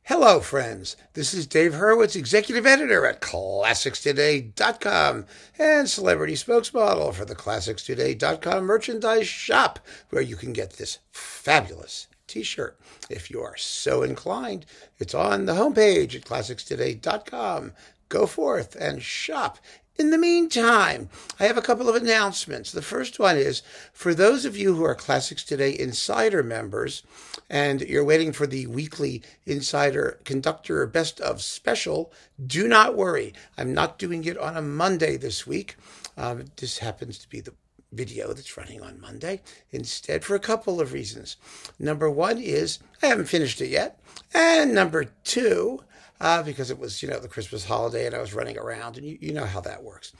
Hello, friends. This is Dave Hurwitz, executive editor at ClassicsToday.com and celebrity spokesmodel for the ClassicsToday.com merchandise shop, where you can get this fabulous t-shirt. If you are so inclined, it's on the homepage at ClassicsToday.com. Go forth and shop. In the meantime, I have a couple of announcements. The first one is, for those of you who are Classics Today Insider members, and you're waiting for the weekly Insider Conductor Best of special, do not worry. I'm not doing it on a Monday this week. This happens to be the video that's running on Monday instead, for a couple of reasons. Number one is I haven't finished it yet. And number two, because it was, the Christmas holiday and I was running around, and you know how that works.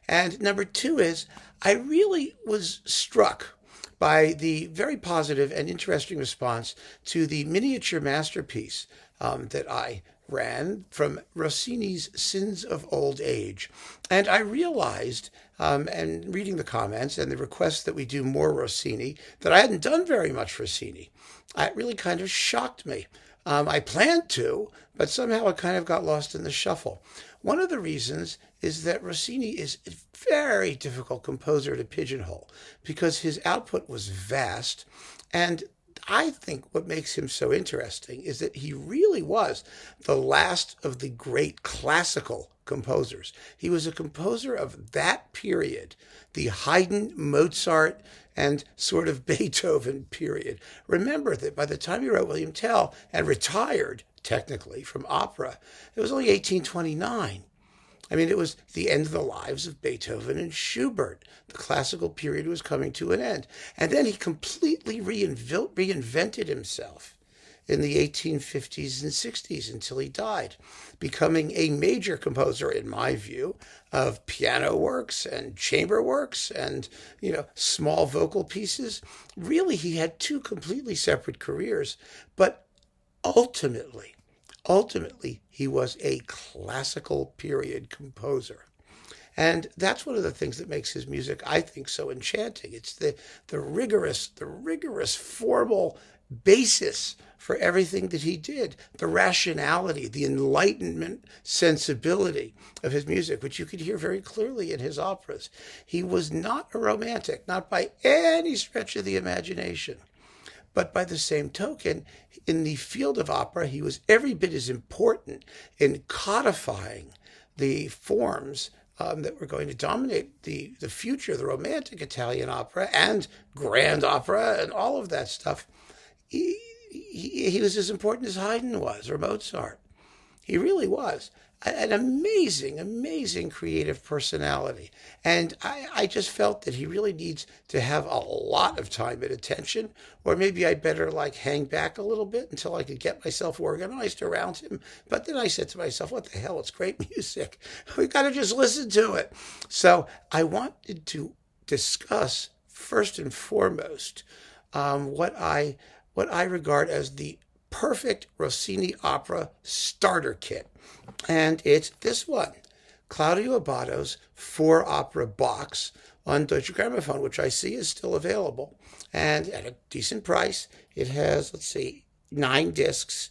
And number two is I really was struck by the very positive and interesting response to the miniature masterpiece that I ran from Rossini's Sins of Old Age. And I realized, and reading the comments and the requests that we do more Rossini, that I hadn't done very much Rossini. It really kind of shocked me. I planned to, but somehow it kind of got lost in the shuffle. One of the reasons is that Rossini is a very difficult composer to pigeonhole because his output was vast. And I think what makes him so interesting is that he really was the last of the great classical composers. He was a composer of that period, the Haydn, Mozart, and sort of Beethoven period. Remember that by the time he wrote William Tell and retired, technically, from opera, it was only 1829. I mean, it was the end of the lives of Beethoven and Schubert. The classical period was coming to an end. And then he completely reinvented himself in the 1850s and 60s until he died, becoming a major composer, in my view, of piano works and chamber works and, small vocal pieces. Really, he had two completely separate careers, but ultimately, he was a classical period composer. And that's one of the things that makes his music, I think, so enchanting. It's the rigorous formal basis for everything that he did, the rationality, the Enlightenment sensibility of his music, which you could hear very clearly in his operas. He was not a romantic, not by any stretch of the imagination. But by the same token, in the field of opera, he was every bit as important in codifying the forms that were going to dominate the future, the romantic Italian opera and grand opera and all of that stuff. He was as important as Haydn was, or Mozart. He really was. An amazing creative personality. And I just felt that he really needs to have a lot of time and attention, or maybe I better hang back a little bit until I could get myself organized around him. But then I said to myself, what the hell, it's great music. We got to just listen to it. So I wanted to discuss first and foremost what I regard as the perfect Rossini opera starter kit. And it's this one, Claudio Abbado's 4-opera box on Deutsche Grammophon, which I see is still available. And at a decent price, it has, 9 discs.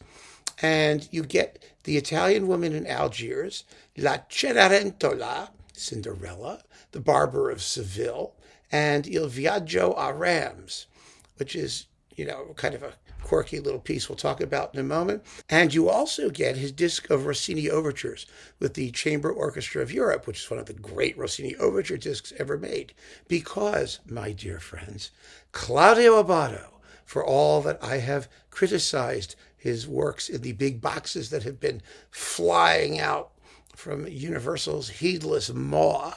And you get The Italian Woman in Algiers, La Cenerentola, Cinderella, The Barber of Seville, and Il Viaggio a Reims, which is, kind of a quirky little piece we'll talk about in a moment. And you also get his disc of Rossini overtures with the Chamber Orchestra of Europe, which is one of the great Rossini overture discs ever made. Because, my dear friends, Claudio Abbado, for all that I have criticized his works in the big boxes that have been flying out from Universal's heedless maw,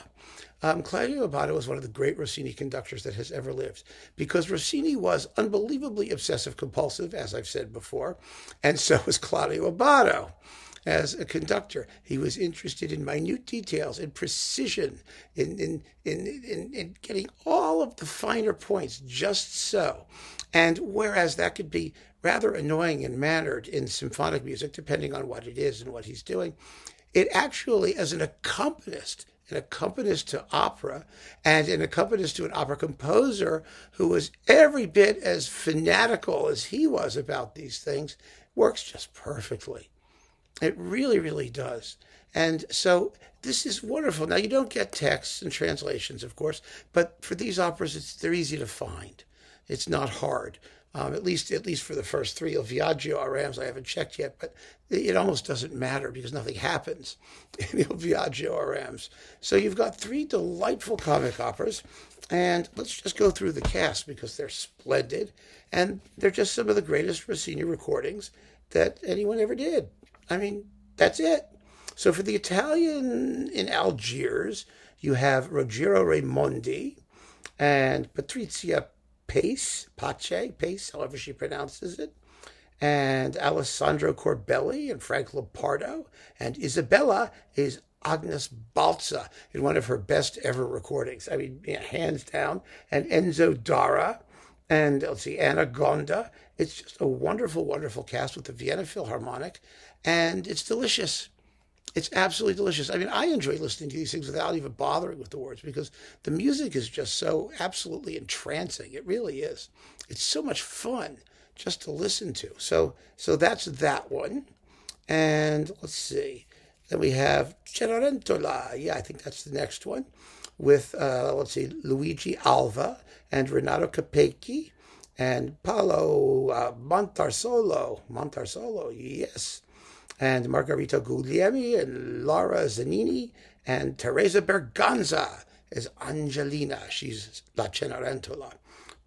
Claudio Abbado was one of the great Rossini conductors that has ever lived, because Rossini was unbelievably obsessive-compulsive, as I've said before, and so was Claudio Abbado as a conductor. He was interested in minute details, in precision, in getting all of the finer points just so. And whereas that could be rather annoying and mannered in symphonic music, depending on what it is and what he's doing, it actually, as an accompanist to opera, and an accompanist to an opera composer who was every bit as fanatical as he was about these things, works just perfectly. It really, really does. And so this is wonderful. Now, you don't get texts and translations, of course, but for these operas, they're easy to find. It's not hard. At least for the first three. Il Viaggio or Reims, I haven't checked yet, but it almost doesn't matter because nothing happens in Il Viaggio or Reims. So you've got three delightful comic operas, and let's just go through the cast because they're splendid, and they're just some of the greatest Rossini recordings that anyone ever did. I mean, that's it. So for the Italian in Algiers, you have Ruggiero Raimondi and Patrizia Pace, however she pronounces it, and Alessandro Corbelli and Frank Lopardo, and Isabella is Agnes Balza in one of her best ever recordings. I mean, hands down. And Enzo Dara, and let's see, Anna Gonda. It's just a wonderful, wonderful cast with the Vienna Philharmonic, and it's delicious. It's absolutely delicious. I mean, I enjoy listening to these things without even bothering with the words because the music is just so absolutely entrancing. It really is. It's so much fun just to listen to. So that's that one. And let's see. Then we have Cenerentola. Yeah, I think that's the next one with, let's see, Luigi Alva and Renato Capecchi and Paolo Montarsolo, yes. And Margarita Guglielmi and Laura Zanini and Teresa Berganza as Angelina. She's La Cenerentola.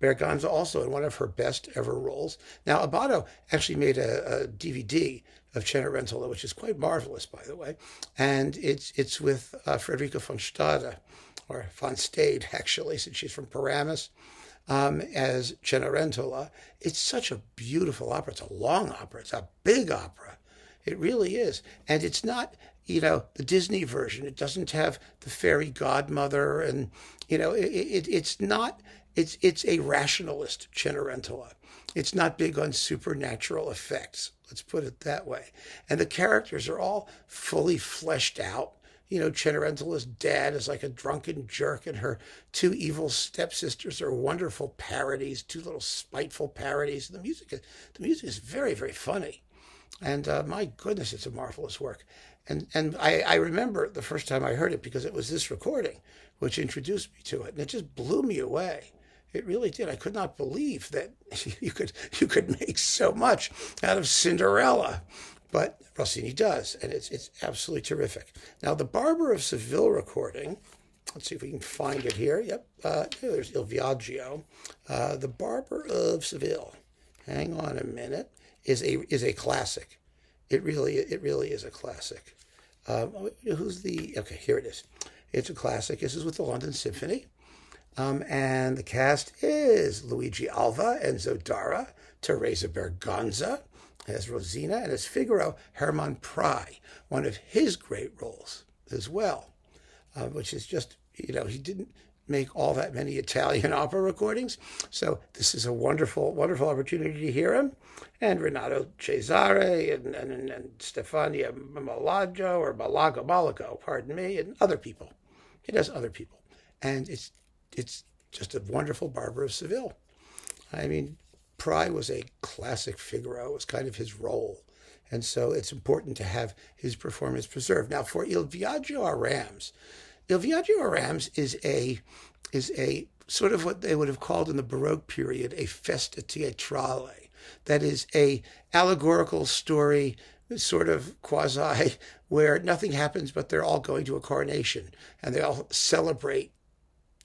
Berganza also in one of her best ever roles. Now, Abbado actually made a DVD of Cenerentola, which is quite marvelous, by the way. And it's with Frederica von Stade, or von Stade, actually, since she's from Paramus, as Cenerentola. It's such a beautiful opera. It's a long opera. It's a big opera. It really is. And it's not, the Disney version. It doesn't have the fairy godmother and, it's not, it's a rationalist Cenerentola. It's not big on supernatural effects. Let's put it that way. And the characters are all fully fleshed out. Cenerentola's dad is like a drunken jerk, and her two evil stepsisters are wonderful parodies, two little spiteful parodies. The music is very, very funny. And my goodness, it's a marvelous work. And I remember the first time I heard it because it was this recording which introduced me to it. And it just blew me away. It really did. I could not believe that you could make so much out of Cinderella. But Rossini does, and it's absolutely terrific. Now, the Barber of Seville recording, let's see if we can find it here. Yep, there's Il Viaggio. The Barber of Seville, hang on a minute, is a classic. It really is a classic. Okay, here it is. It's a classic. This is with the London Symphony. And the cast is Luigi Alva, Enzo Dara, Teresa Berganza as Rosina, and as Figaro, Hermann Prey, one of his great roles as well, which is just, he didn't make all that many Italian opera recordings. So this is a wonderful, wonderful opportunity to hear him. And Renato Cesare and Stefania Malago, pardon me, and other people. He does other people. And it's just a wonderful Barber of Seville. I mean, Prey was a classic Figaro. It was kind of his role. And so it's important to have his performance preserved. Now, for Il Viaggio a Reims, Il Viaggio a Reims is a sort of what they would have called in the Baroque period a festa teatrale. That is a allegorical story, sort of quasi, where nothing happens but they're all going to a coronation and they all celebrate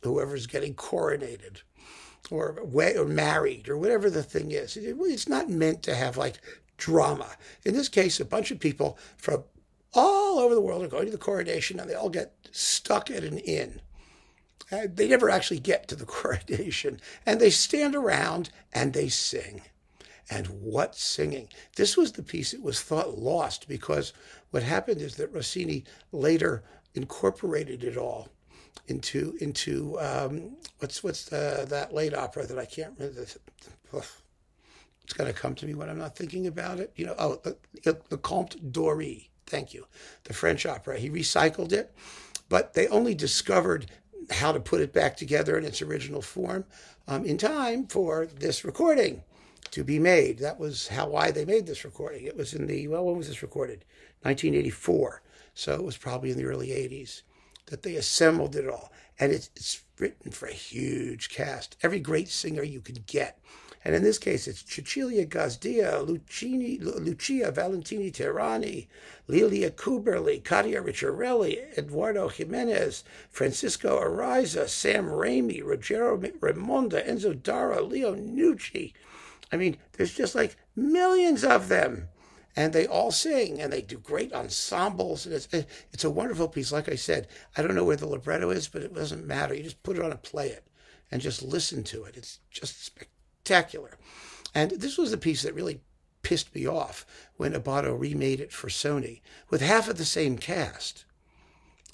whoever's getting coronated or married or whatever the thing is. It's not meant to have like drama. In this case, a bunch of people from all over the world are going to the coronation and they all get stuck at an inn. They never actually get to the coronation, and they stand around and they sing. And what singing! This was the piece that was thought lost because what happened is that Rossini later incorporated it all into what's that late opera that I can't remember. It's going to come to me when I'm not thinking about it. The Comte Doré. Thank you. The French opera. He recycled it, but they only discovered how to put it back together in its original form in time for this recording. to be made. That was why they made this recording. It was in the, well, when was this recorded? 1984. So it was probably in the early 80s that they assembled it all. And it's written for a huge cast. Every great singer you can get. And in this case, it's Cecilia Gazdia, Lucia Valentini Terrani, Lilia Kuberli, Katia Ricciarelli, Eduardo Jimenez, Francisco Ariza, Sam Raimi, Rogero Ramonda, Enzo Dara, Leo Nucci. I mean, there's just like millions of them. And they all sing, and they do great ensembles. And it's a wonderful piece. Like I said, I don't know where the libretto is, but it doesn't matter. You just put it on and play it and just listen to it. It's just spectacular. And this was the piece that really pissed me off when Abbado remade it for Sony with half of the same cast.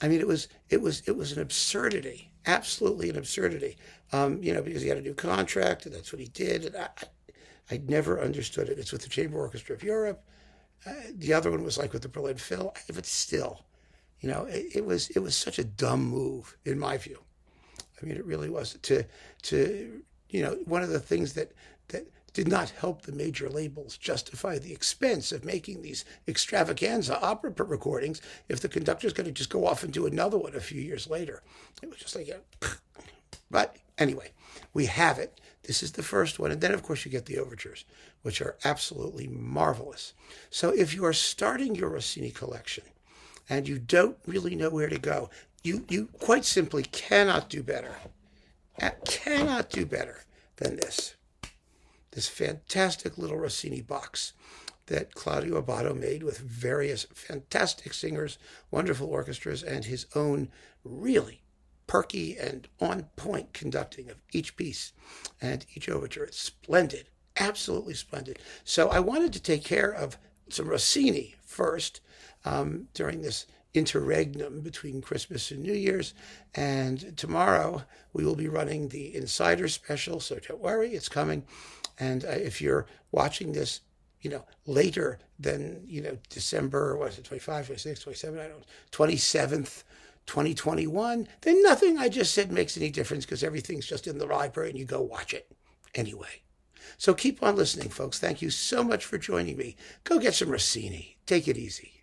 I mean, it was an absurdity, absolutely an absurdity. Because he had a new contract, and that's what he did. And I never understood it. It's with the Chamber Orchestra of Europe. The other one was like with the Berlin Phil, but still, it was such a dumb move in my view. I mean, it really was one of the things that did not help the major labels justify the expense of making these extravaganza opera recordings if the conductor's going to just go off and do another one a few years later. It was just like, but anyway, we have it. This is the first one. And then, of course, you get the overtures, which are absolutely marvelous. So if you are starting your Rossini collection and you don't really know where to go, you quite simply cannot do better. Cannot do better than this. This fantastic little Rossini box that Claudio Abbado made with various fantastic singers, wonderful orchestras, and his own really perky and on-point conducting of each piece and each overture. It's splendid, absolutely splendid. So I wanted to take care of some Rossini first during this interregnum between Christmas and New Year's. And tomorrow we will be running the Insider Special, so don't worry, it's coming. And if you're watching this, later than, December, what is it, 25, 26, 27, I don't know, 27th, 2021, then nothing I just said makes any difference because everything's just in the library and you go watch it anyway. So keep on listening, folks. Thank you so much for joining me. Go get some Rossini. Take it easy.